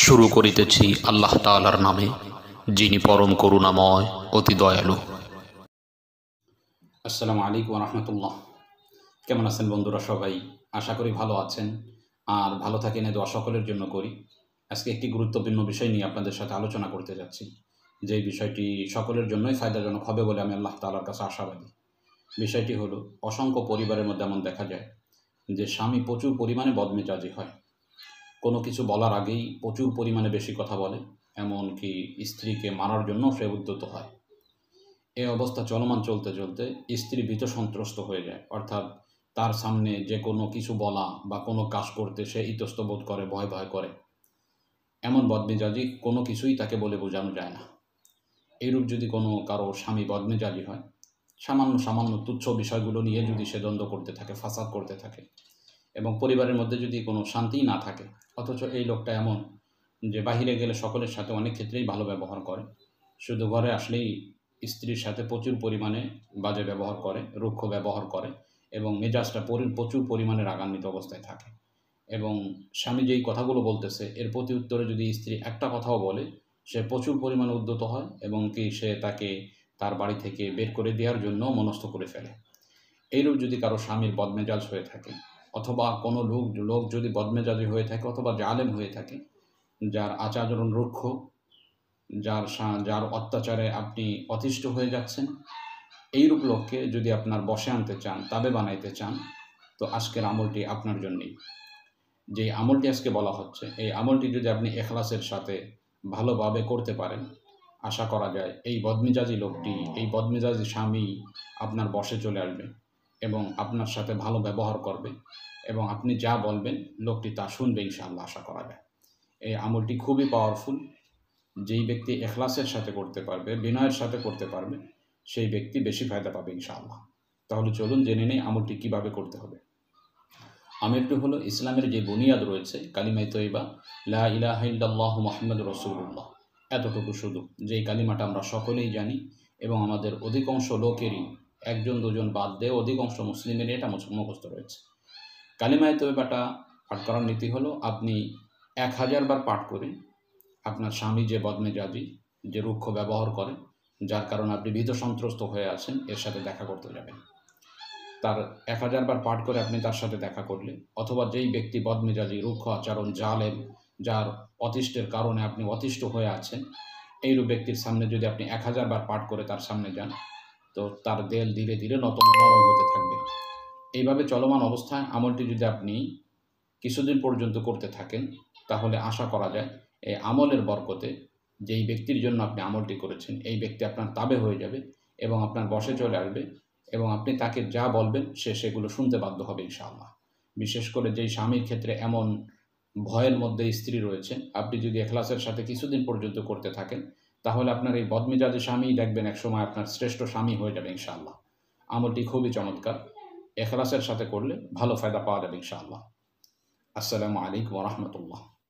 শুরু করিতেছি আল্লাহ তাআলার নামে, যিনি পরম করুণাময় অতি দয়ালু। আসসালামু আলাইকুম রহমতুল্লাহ। কেমন আছেন বন্ধুরা? সবাই আশা করি ভালো আছেন, আর ভালো থাকেন এই দোয়া সকলের জন্য করি। আজকে একটি গুরুত্বপূর্ণ বিষয় নিয়ে আপনাদের সাথে আলোচনা করতে যাচ্ছি, যে বিষয়টি সকলের জন্যই ফায়দাজনক হবে বলে আমি আল্লাহ তাআলার কাছে আশাবাদী। বিষয়টি হলো, অসংখ্য পরিবারের মধ্যে এমন দেখা যায় যে স্বামী প্রচুর পরিমাণে বদমেজাজি হয়, কোনো কিছু বলার আগেই প্রচুর পরিমাণে বেশি কথা বলে, এমনকি স্ত্রীকে মারার জন্য সে উদ্যত হয়। এই অবস্থা চলমান চলতে চলতে স্ত্রী ভীত সন্ত্রস্ত হয়ে যায়, অর্থাৎ তার সামনে যে কোনো কিছু বলা বা কোনো কাজ করতে সে ইতস্ত বোধ করে, ভয় ভয় করে। এমন বদমেজাজি কোনো কিছুই তাকে বলে বোঝানো যায় না। এইরূপ যদি কোনো কারো স্বামী বদমেজাজি হয়, সামান্য সামান্য তুচ্ছ বিষয়গুলো নিয়ে যদি সে দ্বন্দ্ব করতে থাকে, ফাসাদ করতে থাকে, এবং পরিবারের মধ্যে যদি কোনো শান্তিই না থাকে, অথচ এই লোকটা এমন যে বাহিরে গেলে সকলের সাথে অনেক ক্ষেত্রেই ভালো ব্যবহার করে, শুধু ঘরে আসলেই স্ত্রীর সাথে প্রচুর পরিমাণে বাজে ব্যবহার করে, রুক্ষ ব্যবহার করে, এবং মেজাজটা প্রচুর পরিমাণে রাগান্বিত অবস্থায় থাকে, এবং স্বামী যেই কথাগুলো বলতেছে এর প্রতি উত্তরে যদি স্ত্রী একটা কথাও বলে, সে প্রচুর পরিমাণে উদ্যত হয়, এবং কি সে তাকে তার বাড়ি থেকে বের করে দেওয়ার জন্য মনস্থ করে ফেলে। এইরূপ যদি কারো স্বামীর বদমেজাজ হয়ে থাকে, অথবা কোনো লোক যদি বদমেজাজি হয়ে থাকে অথবা জালেম হয়ে থাকে, যার আচরণ রুক্ষ, যার অত্যাচারে আপনি অতিষ্ঠ হয়ে যাচ্ছেন, এইরূপ লোককে যদি আপনার বশে আনতে চান, তাবে বানাইতে চান, তো আজকের আমলটি আপনার জন্যই। যে আমলটি আজকে বলা হচ্ছে, এই আমলটি যদি আপনি ইখলাসের সাথে ভালোভাবে করতে পারেন, আশা করা যায় এই বদমেজাজি লোকটি, এই বদমেজাজি স্বামী আপনার বশে চলে আসবে এবং আপনার সাথে ভালো ব্যবহার করবে, এবং আপনি যা বলবেন লোকটি তা শুনবে ইনশাআল্লাহ, আশা করা যায়। এই আমলটি খুবই পাওয়ারফুল। যেই ব্যক্তি ইখলাসের সাথে করতে পারবে, বিনয়ের সাথে করতে পারবে, সেই ব্যক্তি বেশি ফায়দা পাবে ইনশাআল্লাহ। তাহলে চলুন জেনে নেই আমলটি কিভাবে করতে হবে। আমলটি হলো ইসলামের যে বুনিয়াদ রয়েছে, কালিমায়ে তয়্যিবা, লা ইলাহা ইল্লাল্লাহু মুহাম্মাদুর রাসূলুল্লাহ, এতটুকু শুধু, যেই কালিমাটা আমরা সকলেই জানি, এবং আমাদের অধিকাংশ লোকেরই, একজন দুজন বাদ দিয়ে অধিকাংশ মুসলিমেরই এটা মুখস্থ রয়েছে। কালিমায়ে তয়্যিবাটা পাঠ করার নীতি হলো, আপনি 1000 বার পাঠ করে আপনার স্বামী যে বদমেজাজি, যে রুক্ষ ব্যবহার করে, যার কারণে আপনি ভীত সন্ত্রস্ত হয়ে আছেন, এর সাথে দেখা করতে যাবেন। তার 1000 বার পাঠ করে আপনি তার সাথে দেখা করলে, অথবা যেই ব্যক্তি বদমেজাজি, রুক্ষ আচরণ, জালেম, যার অতিষ্ঠের কারণে আপনি অতিষ্ঠ হয়ে আছেন, এইরূপ ব্যক্তির সামনে যদি আপনি 1000 বার পাঠ করে তার সামনে যান, তো তার দেল ধীরে ধীরে নরম হতে থাকবে। এইভাবে চলমান অবস্থায় আমলটি যদি আপনি কিছুদিন পর্যন্ত করতে থাকেন, তাহলে আশা করা যায় এই আমলের বরকতে যেই ব্যক্তির জন্য আপনি আমলটি করেছেন, এই ব্যক্তি আপনার তাবে হয়ে যাবে এবং আপনার বশে চলে আসবে, এবং আপনি তাকে যা বলবেন সে সেগুলো শুনতে বাধ্য হবে ইনশাআল্লাহ। বিশেষ করে যেই স্বামীর ক্ষেত্রে এমন ভয়ের মধ্যে স্ত্রী রয়েছে, আপনি যদি ইখলাসের সাথে কিছুদিন পর্যন্ত করতে থাকেন, তাহলে আপনার এই বদমেজাজি স্বামী দেখবেন একসময় আপনার শ্রেষ্ঠ স্বামী হয়ে যাবে ইনশাআল্লাহ। আমলটি খুবই চমৎকার, ইখলাসের সাথে করলে ভালো ফায়দা পাওয়া যাবে ইনশাআল্লাহ। আসসালামু আলাইকুম ওয়া রাহমাতুল্লাহ।